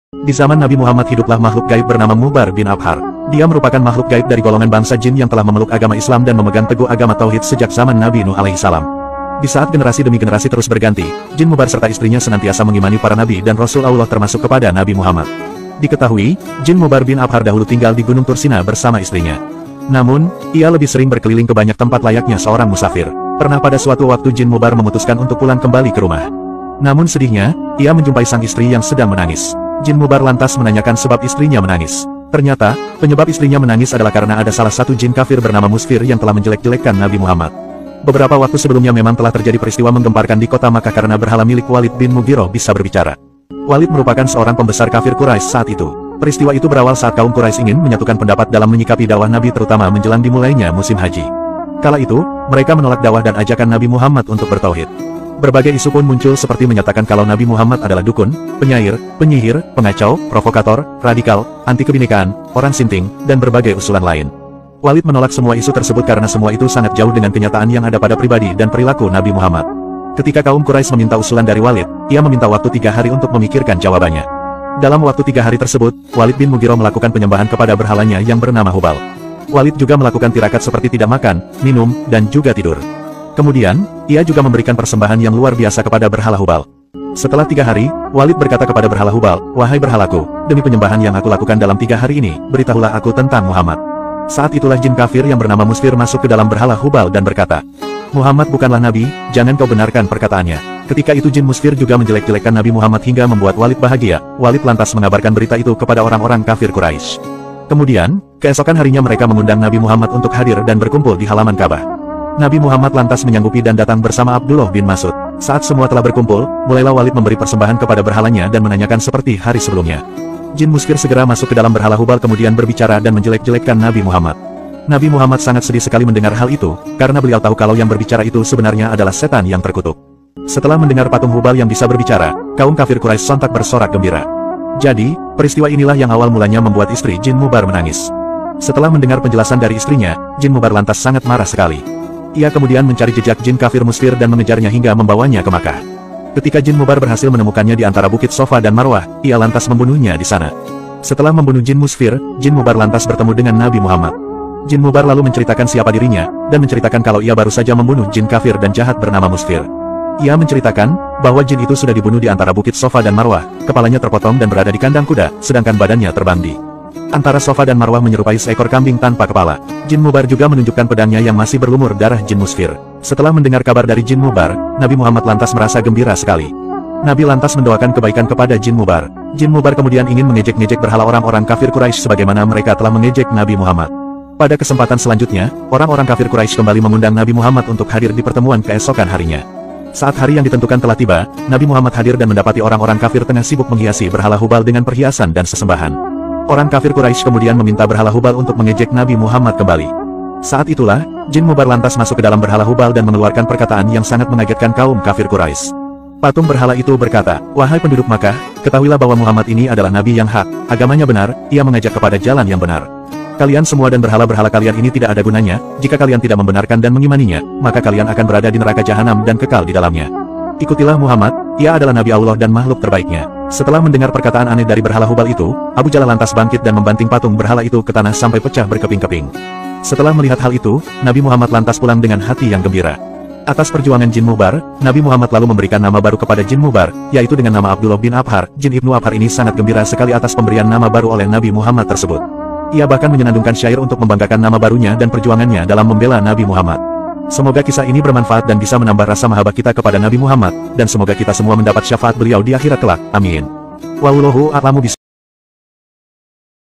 Di zaman Nabi Muhammad hiduplah makhluk gaib bernama Mubar bin Abhar. Dia merupakan makhluk gaib dari golongan bangsa jin yang telah memeluk agama Islam dan memegang teguh agama Tauhid sejak zaman Nabi Nuh alaihissalam. Di saat generasi demi generasi terus berganti, jin Mubar serta istrinya senantiasa mengimani para nabi dan Rasul Allah termasuk kepada Nabi Muhammad. Diketahui, jin Mubar bin Abhar dahulu tinggal di Gunung Tursina bersama istrinya. Namun, ia lebih sering berkeliling ke banyak tempat layaknya seorang musafir. Pernah pada suatu waktu jin Mubar memutuskan untuk pulang kembali ke rumah. Namun sedihnya, ia menjumpai sang istri yang sedang menangis. Jin Mubar lantas menanyakan sebab istrinya menangis. Ternyata, penyebab istrinya menangis adalah karena ada salah satu jin kafir bernama Musfir yang telah menjelek-jelekkan Nabi Muhammad. Beberapa waktu sebelumnya memang telah terjadi peristiwa menggemparkan di kota Makkah karena berhala milik Walid bin Mughirah bisa berbicara. Walid merupakan seorang pembesar kafir Quraisy saat itu. Peristiwa itu berawal saat kaum Quraisy ingin menyatukan pendapat dalam menyikapi dakwah Nabi terutama menjelang dimulainya musim haji. Kala itu, mereka menolak dakwah dan ajakan Nabi Muhammad untuk bertauhid. Berbagai isu pun muncul seperti menyatakan kalau Nabi Muhammad adalah dukun, penyair, penyihir, pengacau, provokator, radikal, anti kebinekaan, orang sinting, dan berbagai usulan lain. Walid menolak semua isu tersebut karena semua itu sangat jauh dengan kenyataan yang ada pada pribadi dan perilaku Nabi Muhammad. Ketika kaum Quraisy meminta usulan dari Walid, ia meminta waktu 3 hari untuk memikirkan jawabannya. Dalam waktu 3 hari tersebut, Walid bin Mughirah melakukan penyembahan kepada berhalanya yang bernama Hubal. Walid juga melakukan tirakat seperti tidak makan, minum, dan juga tidur. Kemudian, ia juga memberikan persembahan yang luar biasa kepada berhala Hubal. Setelah 3 hari, Walid berkata kepada berhala Hubal, "Wahai berhalaku, demi penyembahan yang aku lakukan dalam 3 hari ini, beritahulah aku tentang Muhammad." Saat itulah jin kafir yang bernama Musfir masuk ke dalam berhala Hubal dan berkata, "Muhammad bukanlah nabi, jangan kau benarkan perkataannya." Ketika itu jin Musfir juga menjelek-jelekkan Nabi Muhammad hingga membuat Walid bahagia. Walid lantas mengabarkan berita itu kepada orang-orang kafir Quraisy. Kemudian, keesokan harinya mereka mengundang Nabi Muhammad untuk hadir dan berkumpul di halaman Ka'bah. Nabi Muhammad lantas menyanggupi dan datang bersama Abdullah bin Mas'ud. Saat semua telah berkumpul, mulailah Walid memberi persembahan kepada berhalanya dan menanyakan seperti hari sebelumnya. Jin Musfir segera masuk ke dalam berhala Hubal kemudian berbicara dan menjelek-jelekkan Nabi Muhammad. Nabi Muhammad sangat sedih sekali mendengar hal itu, karena beliau tahu kalau yang berbicara itu sebenarnya adalah setan yang terkutuk. Setelah mendengar patung Hubal yang bisa berbicara, kaum kafir Quraisy sontak bersorak gembira. Jadi, peristiwa inilah yang awal mulanya membuat istri Jin Mubar menangis. Setelah mendengar penjelasan dari istrinya, Jin Mubar lantas sangat marah sekali. Ia kemudian mencari jejak jin kafir Musfir dan mengejarnya hingga membawanya ke Makkah. Ketika Jin Mubar berhasil menemukannya di antara Bukit Sofa dan Marwah, ia lantas membunuhnya di sana. Setelah membunuh Jin Musfir, Jin Mubar lantas bertemu dengan Nabi Muhammad. Jin Mubar lalu menceritakan siapa dirinya, dan menceritakan kalau ia baru saja membunuh jin kafir dan jahat bernama Musfir. Ia menceritakan bahwa jin itu sudah dibunuh di antara Bukit Sofa dan Marwah, kepalanya terpotong dan berada di kandang kuda, sedangkan badannya terbang di antara Sofa dan Marwah menyerupai seekor kambing tanpa kepala. Jin Mubar juga menunjukkan pedangnya yang masih berlumur darah jin Musfir. Setelah mendengar kabar dari Jin Mubar, Nabi Muhammad lantas merasa gembira sekali. Nabi lantas mendoakan kebaikan kepada Jin Mubar. Jin Mubar kemudian ingin mengejek-ngejek berhala orang-orang kafir Quraisy sebagaimana mereka telah mengejek Nabi Muhammad. Pada kesempatan selanjutnya, orang-orang kafir Quraisy kembali mengundang Nabi Muhammad untuk hadir di pertemuan keesokan harinya. Saat hari yang ditentukan telah tiba, Nabi Muhammad hadir dan mendapati orang-orang kafir tengah sibuk menghiasi berhala Hubal dengan perhiasan dan sesembahan. Orang kafir Quraisy kemudian meminta berhala Hubal untuk mengejek Nabi Muhammad kembali. Saat itulah, Jin Mubar lantas masuk ke dalam berhala Hubal dan mengeluarkan perkataan yang sangat mengagetkan kaum kafir Quraisy. Patung berhala itu berkata, "Wahai penduduk Makkah, ketahuilah bahwa Muhammad ini adalah nabi yang hak, agamanya benar, ia mengajak kepada jalan yang benar. Kalian semua dan berhala-berhala kalian ini tidak ada gunanya, jika kalian tidak membenarkan dan mengimaninya, maka kalian akan berada di neraka jahanam dan kekal di dalamnya. Ikutilah Muhammad, ia adalah nabi Allah dan makhluk terbaiknya." Setelah mendengar perkataan aneh dari berhala Hubal itu, Abu Jahal lantas bangkit dan membanting patung berhala itu ke tanah sampai pecah berkeping-keping. Setelah melihat hal itu, Nabi Muhammad lantas pulang dengan hati yang gembira. Atas perjuangan Jin Mubar, Nabi Muhammad lalu memberikan nama baru kepada Jin Mubar, yaitu dengan nama Abdullah bin Abhar. Jin Ibnu Abhar ini sangat gembira sekali atas pemberian nama baru oleh Nabi Muhammad tersebut. Ia bahkan menyenandungkan syair untuk membanggakan nama barunya dan perjuangannya dalam membela Nabi Muhammad. Semoga kisah ini bermanfaat dan bisa menambah rasa mahabbah kita kepada Nabi Muhammad, dan semoga kita semua mendapat syafaat beliau di akhirat kelak. Amin. Wallahu a'lamu bishawab.